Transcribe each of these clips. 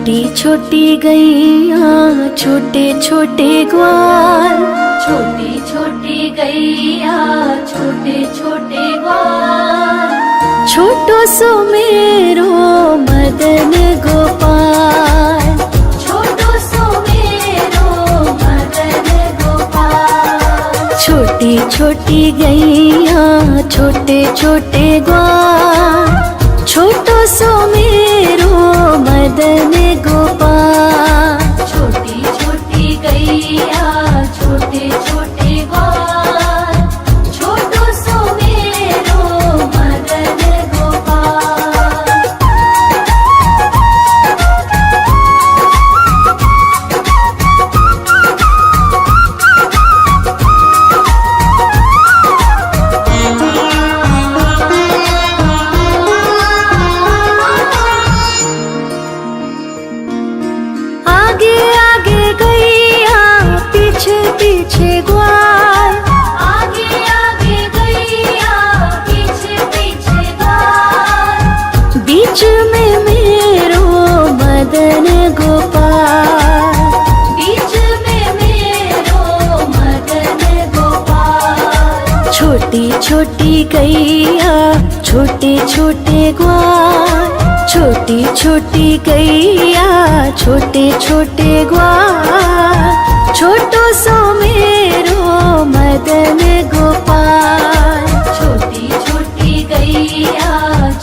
छोटी छोटी गैया छोटे छोटे ग्वाल, छोटी छोटी गैया छोटे छोटे ग्वाल, छोटो सो मेरो मदन गोपाल, छोटो सो मेरो मदन गोपाल। छोटी छोटी गैया छोटे छोटे ग्वाल, छोटो सो मेरो मदन गोपाल। छोटी छोटी गैया छोटे छोटे ग्वाल, छोटो सो मेरो मदन गोपाल। आगे आगे गैया पीछे पीछे ग्वाल, आगे आगे गैया पीछे पीछे ग्वाल, बीच में मेरो मदन गोपाल। बीच में मेरो मदन गोपाल। छोटी छोटी गैया छोटे छोटे ग्वाल, छोटी छोटी गैया छोटे छोटे ग्वाल, छोटो सो मेरो मदन गोपाल। छोटी छोटी गैया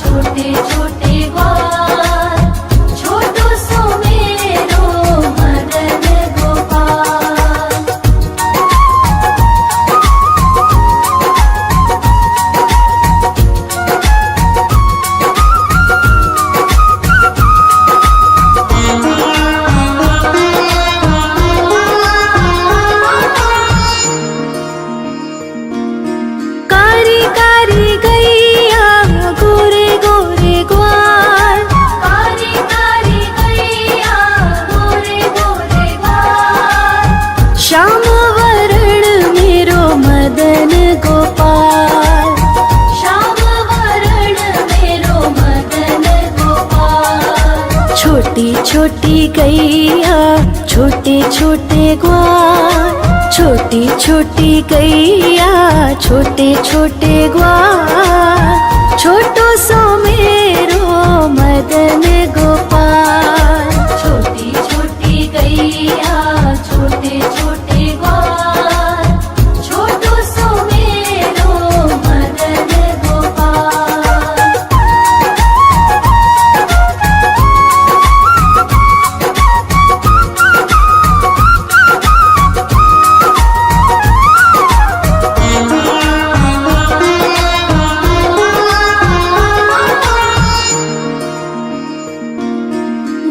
छोटे छोटे ग्वाल, छोटो सो मेरो मदन गोपाल। कारी कारी गैया गोरे गोरे ग्वाल, कारी कारी गैया गोरे गोरे ग्वाल, श्याम वरण मेरो मदन गोपाल। श्याम वरण मेरो मदन गोपाल। छोटी छोटी गैया छोटे छोटे ग्वाल, छोटी छोटी गैया छोटे छोटे ग्वाल, छोटो सो मेरो मदन गोपाल। छोटी छोटी गैया छोटे छोटे ग्वाल, छोटो सो मेरो मदन गोपाल।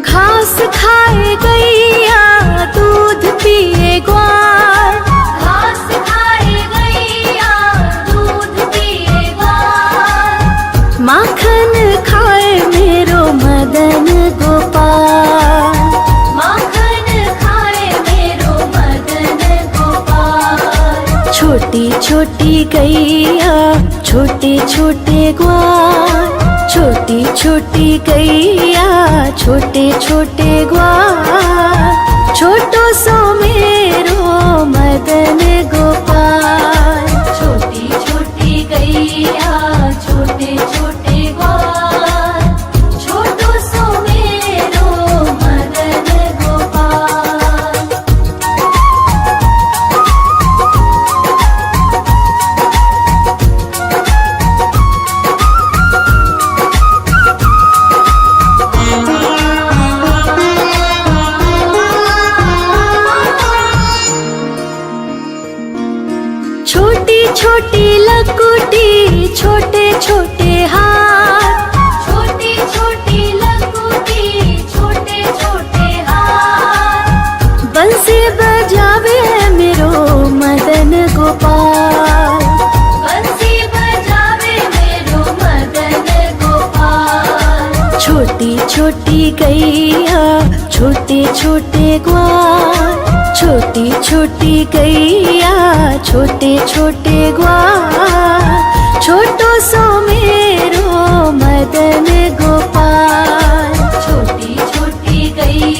घास खाए गैया दूध पिए ग्वाल, घास खाए गैया दूध पिए ग्वाल, माखन खाए मेरो मदन गोपाल। माखन खाए मेरो मदन गोपाल। छोटी छोटी गैया छोटे छोटे ग्वाल, छोटी छोटी गैया छोटे छोटे ग्वाल, छोटो सो मेरो मदन गोपाल। छोटी छोटी गैया छोटे छोटे ग्वाल, छोटो सो मेरो मदन गोपाल। छोटी छोटी लकुटी छोटे छोटे हाथ, छोटी छोटी लकुटी छोटे छोटे हाथ, बंसी बजावे मेरो मदन गोपाल। बंसी बजावे मेरो मदन गोपाल। छोटी छोटी गैया छोटे छोटे ग्वाल, छोटी छोटी गैया छोटे छोटे ग्वाल, छोटो सो मेरो मदन गोपाल। छोटी छोटी गैया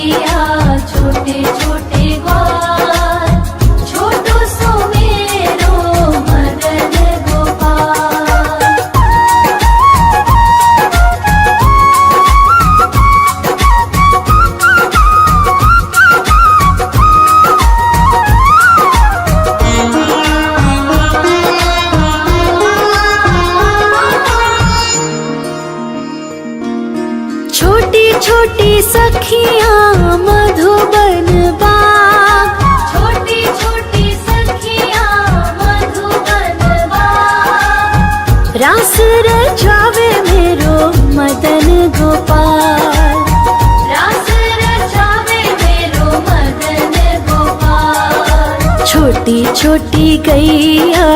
रास रचावे मेरो मदन गोपाल। रास रचावे मेरो मदन गोपाल। छोटी छोटी गैया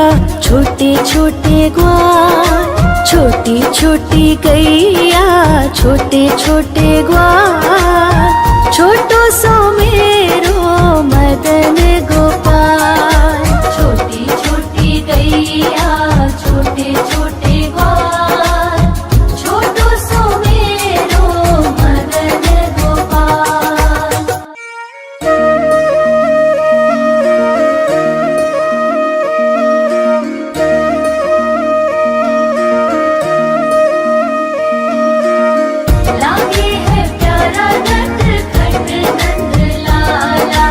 छोटे छोटे ग्वाल, छोटी छोटी गैया छोटे छोटे ग्वाल, छोटो सो मेरो मदन गोपाल। छोटी छोटी गैया छोटे छोटे ग्वाल, छोटो सो मेरो मदन गोपाल। लागे है प्यारा नटखट नंद लाला,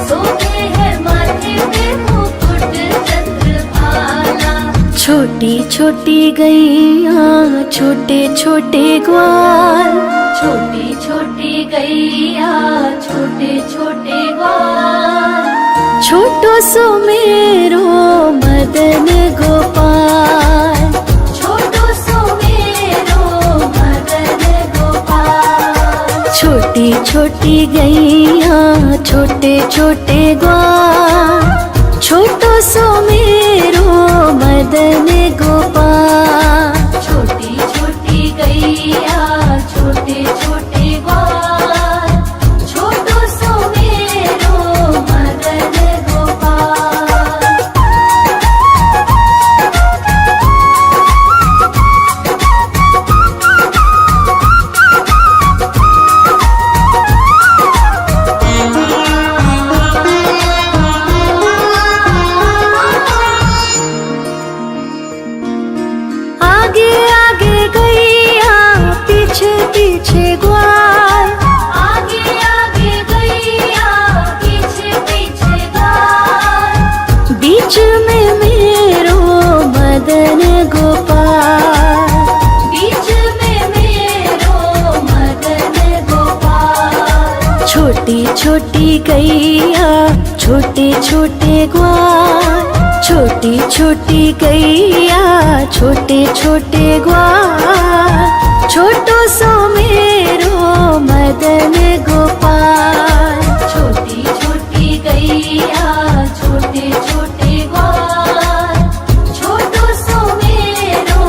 सोते है माथे पे मुकुट चंद्रभाला। छोटी छोटी गैया छोटे छोटे ग्वाल, छोटी छोटी गैया छोटे छोटे ग्वाल, छोटो सो मेरो मदन गोपाल। छोटो सो मेरो मदन गोपाल। छोटी छोटी गैया छोटे छोटे ग्वाल, छोटो सो मेरो मदन गोपाल। छोटी छोटी गैया छोटे छोटे ग्वाल, छोटो सो मेरो मदन गोपाल। आगे आगे गैया पीछे पीछे ग्वाल, आगे आगे गैया पीछे पीछे ग्वाल, बीच में मेरो मदन गोपाल। बीच में मेरो मदन गोपाल। छोटी छोटी गैया छोटे छोटे ग्वाल, छोटी छोटी गैया छोटे छोटे ग्वाल, छोटो सो मेरो मदन गोपाल। छोटी छोटी गैया छोटे छोटे ग्वाल, छोटो सो मेरो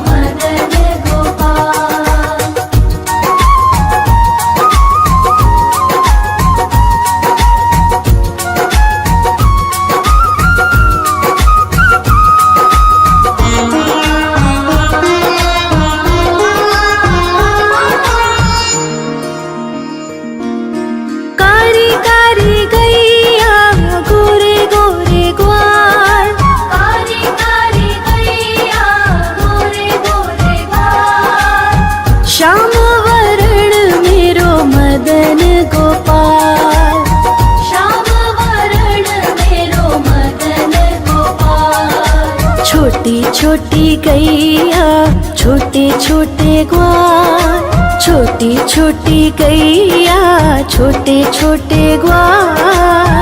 मदन गोपाल। कारी कारी गैया गोरे गोरे ग्वाल, कारी कारी गैया गोरे गोरे ग्वाल, श्याम वरण मेरो मदन गोपाल। श्याम वरण मेरो मदन गोपाल। छोटी छोटी गैया छोटे छोटे ग्वाल, छोटी छोटी गैया छोटे छोटे ग्वाल,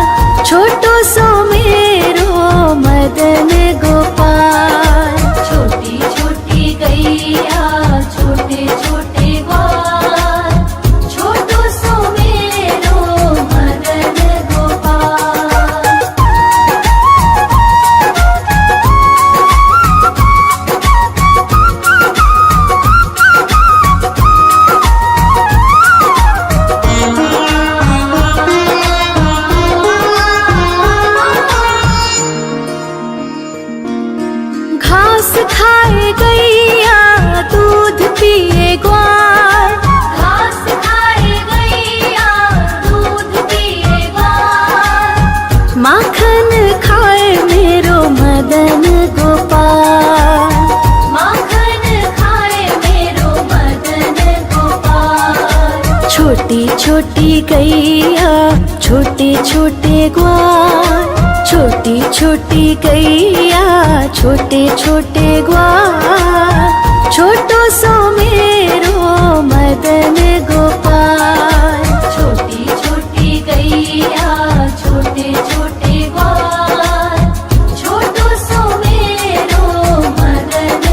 छोटो सो मेरो मदन गोपाल। छोटी छोटी गैया छोटे छोटे ग्वाल, छोटो सो मेरो मदन गोपाल। घास खाए गैया दूध पिए ग्वाल, घास खाए गैया दूध पिए ग्वाल, माखन खाए मेरो मदन गोपाल। माखन खाए मेरो मदन गोपाल। छोटी छोटी गैया छोटे छोटे ग्वाल, छोटी छोटी गैया छोटे छोटे ग्वाल, छोटो सो मेरो मदन गोपाल। छोटी छोटी गैया छोटे छोटे ग्वाल, छोटो सो मेरो मदन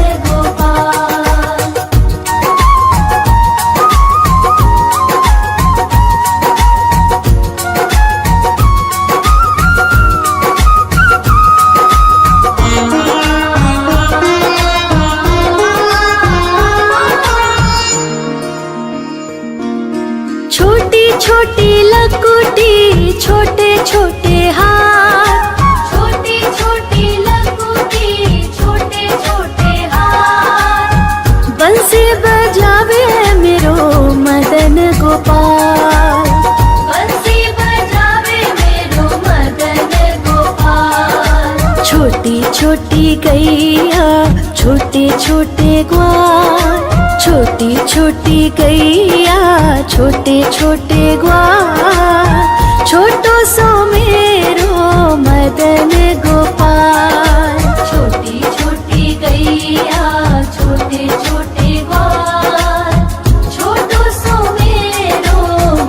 गैया छोटे छोटे ग्वाल, छोटी छोटी गैया छोटे छोटे ग्वाल, छोटो सो मेरो मदन गोपाल। छोटी छोटी गैया छोटे छोटे ग्वाल, छोटो सो मेरो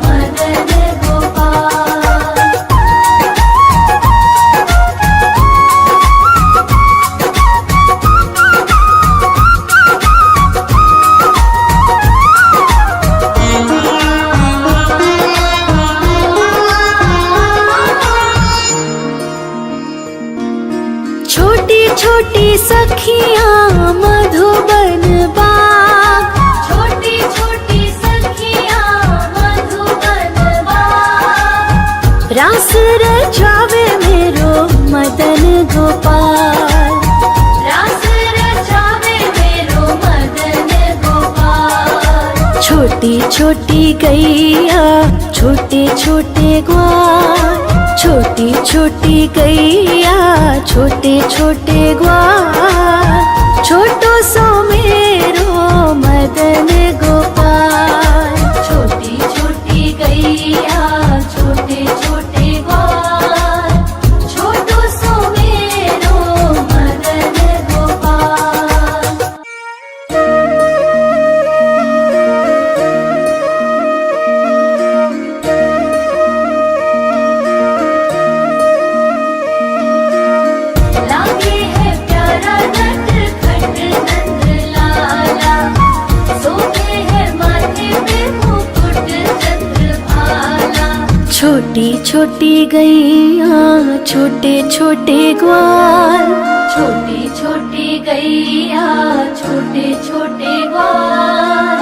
मदन गोपाल। छोटी छोटी सखियाँ मधुबन बाग, छोटी छोटी सखियाँ मधुबन बाग, रास रचावे मेरो मदन गोपाल। रास रचावे मेरो मदन गोपाल। छोटी छोटी गैया छोटे छोटे ग्वाल, छोटी छोटी गैया छोटे छोटे ग्वाल, छोटो सो मेरो मदन गोपाल। छोटी छोटी गैया छोटे छोटे ग्वाल, छोटो सो मेरो मदन गोपाल। लागे है प्यारा नटखट नंद लाला, सोते है माथे पे मुकुट चंद्रभाला। छोटी छोटी गैया छोटे छोटे ग्वाल, छोटी छोटी गैया छोटे छोटे ग्वाल,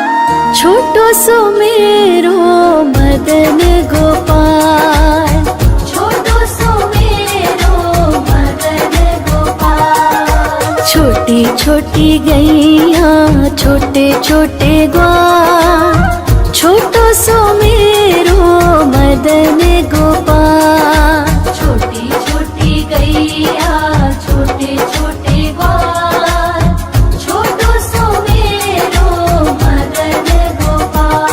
छोटो सो मेरो मदन गोपाल। छोटो सो मेरो मदन गोपाल। छोटी छोटी गैया छोटे छोटे ग्वाल, छोटो सो मेरो मदन गोपाल। छोटी छोटी गैया छोटे छोटे ग्वाल, छोटो सो मेरो मदन गोपाल।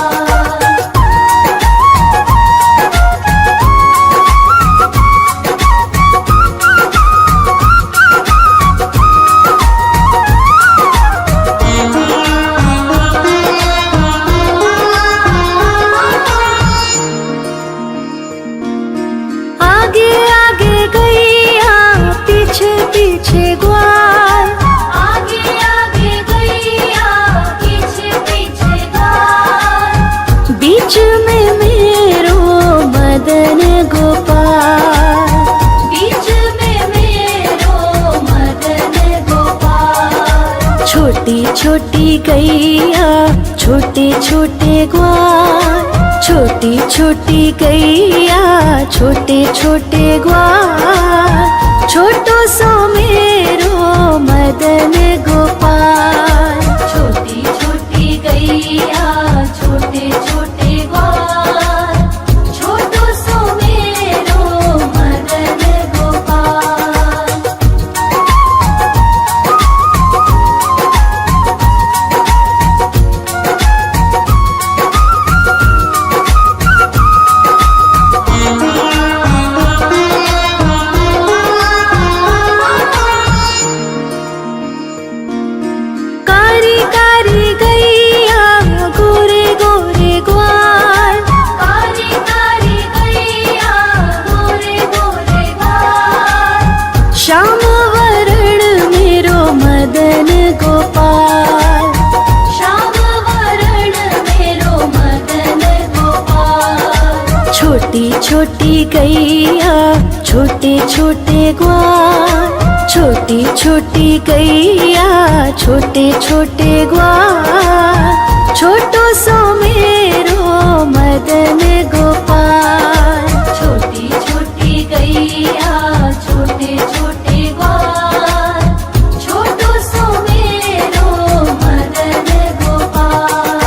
आगे आगे गैया पीछे पीछे ग्वाल, आगे आगे गैया पीछे पीछे ग्वाल, बीच में मेरो मदन गोपाल। बीच में मेरो मदन गोपाल। छोटी छोटी गैया छोटे छोटे ग्वाल, छोटी छोटी गैया छोटे छोटे ग्वाल, छोटो सो मेरो मदन गोपाल। छोटी छोटी गैया छोटे छोटे ग्वाल, छोटो सो मेरो मदन गोपाल। कारी कारी गैया गोरे गोरे ग्वाल, कारी कारी गैया गोरे गोरे ग्वाल, श्याम वरण मेरो मदन गोपाल। श्याम वरण मेरो मदन गोपाल। छोटी छोटी गैया छोटे छोटे ग्वाल, छोटी छोटी गैया छोटे छोटे ग्वाल, छोटो सो मेरो मदन गोपाल। छोटी छोटी गैया छोटे छोटे ग्वाल, छोटो सो मेरो मदन गोपाल।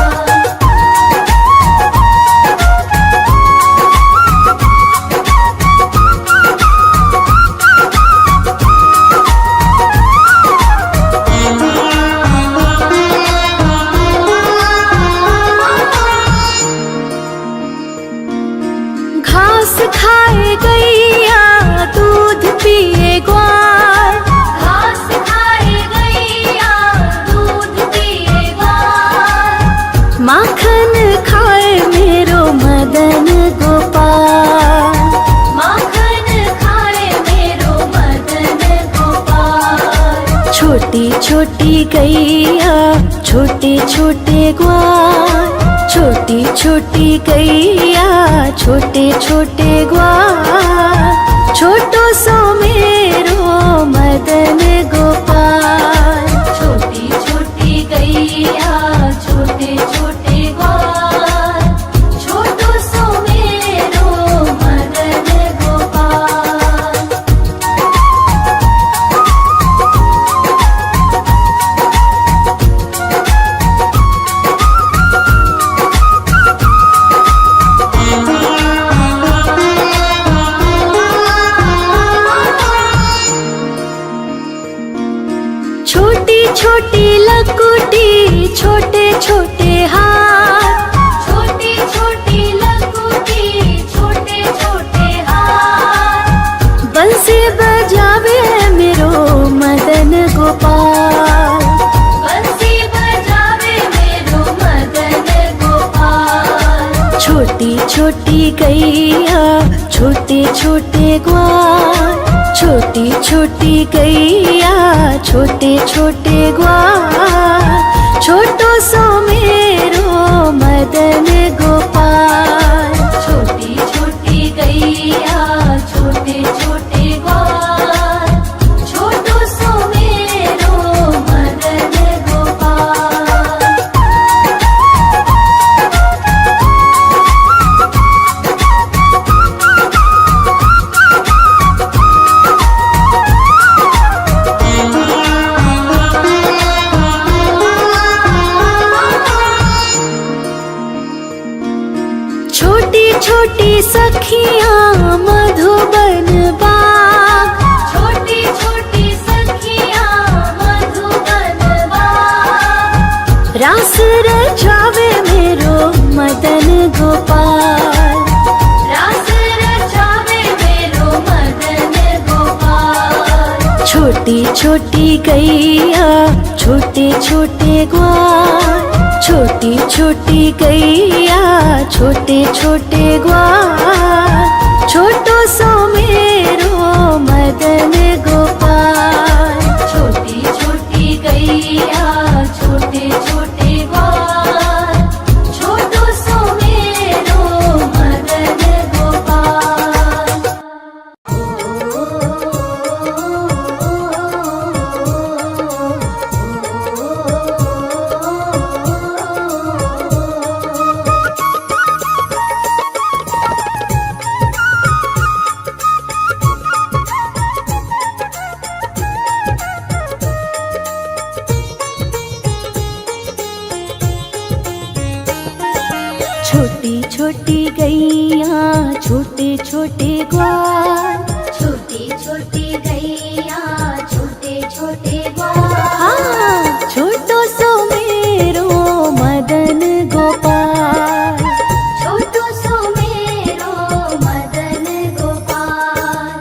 छोटी छोटी गैया छोटे छोटे ग्वाल, छोटी छोटी गैया छोटे छोटे ग्वाल, छोटो सो मेरो मदन गोपाल। छोटी छोटी गैया छोटे छोटे ग्वाल, छोटो सो मेरो मदन गोपाल। छोटी छोटी लकुटी छोटे छोटे हाथ, छोटी छोटी लकुटी छोटे छोटे हाथ, बंसी बजावे मेरो मदन गोपाल। बंसी बजावे मेरो मदन गोपाल। छोटी छोटी गैया छोटे छोटे ग्वाल, छोटी छोटी गैया छोटे छोटे ग्वाल, छोटो सो मेरो मदन गोपाल। छोटी छोटी गैया छोटे छोटे ग्वाल, छोटो सो मेरो मदन गोपाल। छोटी छोटी सखियाँ मधुबन बाग, छोटी छोटी सखियाँ मधुबन बाग, रास रचावे मेरो मदन गोपाल। रास रचावे मेरो मदन गोपाल। छोटी छोटी गैया छोटे छोटे ग्वाल, छोटी छोटी गैया छोटे छोटे ग्वाल, छोटो सो मेरो मदन गोपाल। छोटी छोटी गैया छोटे छोटे ग्वाल, छोटो सो मेरो मदन गोपाल। छोटी छोटी गैया छोटे छोटे ग्वाल, छोटी छोटी गैया छोटे छोटे ग्वाल, हाँ छोटो सो मेरो मदन गोपाल। छोटो सो मेरो मदन गोपाल।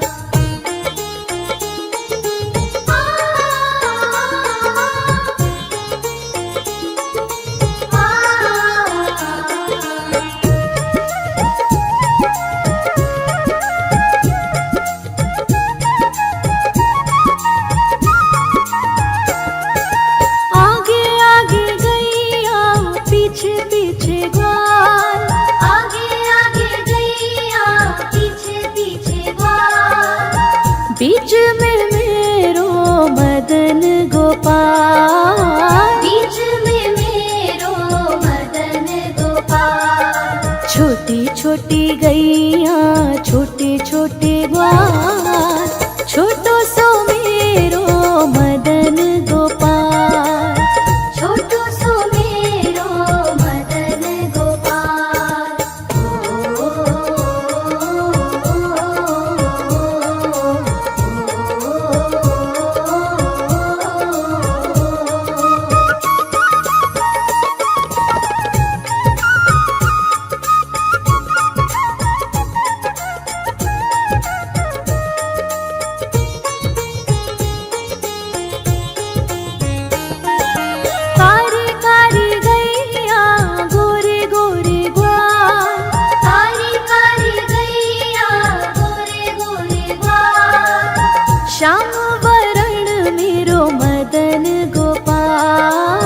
मदन गोपाल।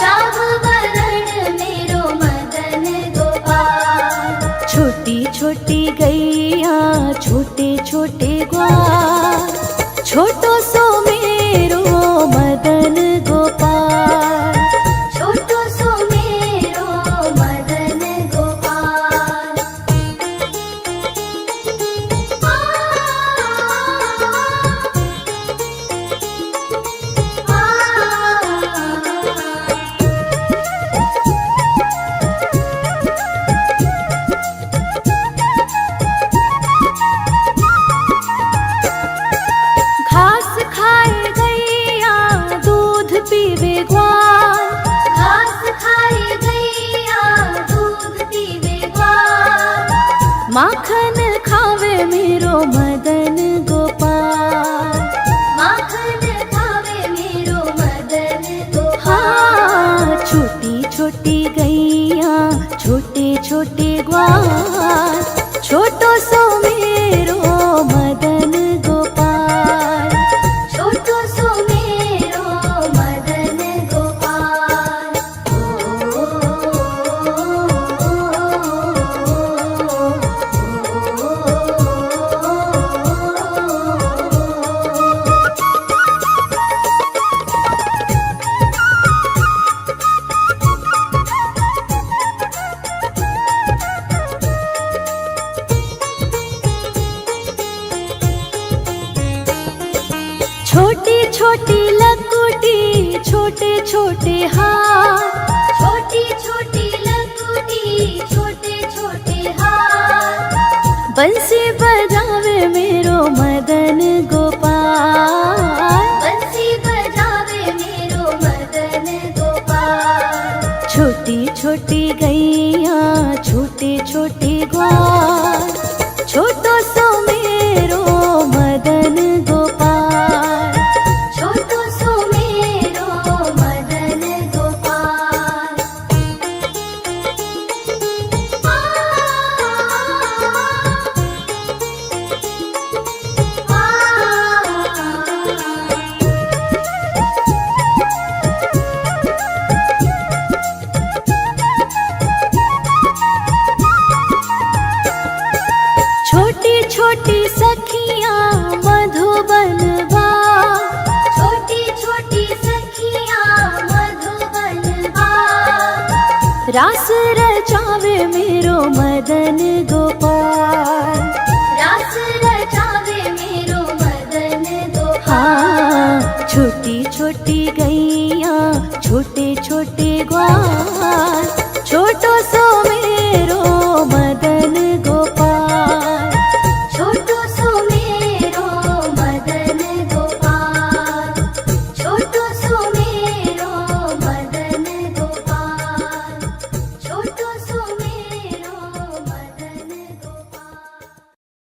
श्याम वरण मेरो मदन गोपाल। छोटी छोटी गैया छोटे छोटे ग्वाल, छोटो सो मेरो मदन गोपाल। छोटो सो मेरो मदन गोपाल। घास खाए गैया दूध पीवे ग्वाल, घास खाए गैया दूध पीवे ग्वाल। माखन खावे मेरो मदन गोपाल। माखन खावे मेरो मदन गोपाल। हाँ, छोटी छोटी गैया छोटे छोटे ग्वाल, छोटो सो मेरो मदन गोपाल। छोटो सो मेरो मदन गोपाल। छोटी छोटी लकुटी छोटे छोटे हाथ, छोटी छोटी लकुटी छोटे छोटे हाथ। बंसी बजावे मेरो मदन गोपाल। बंसी बजावे मेरो मदन गोपाल। छोटी छोटी गैया छोटे छोटे ग्वाल, छोटो सो मेरो मदन गोपाल। छोटो सो मेरो मदन गोपाल। छोटी छोटी सखियाँ मधुबन बाग, छोटी छोटी सखियाँ मधुबन बाग। रास रचावे मेरो मदन गोपाल। रास रचावे मेरो मदन गोपाल। हाँ, छोटी छोटी गैया छोटे छोटे ग्वाल,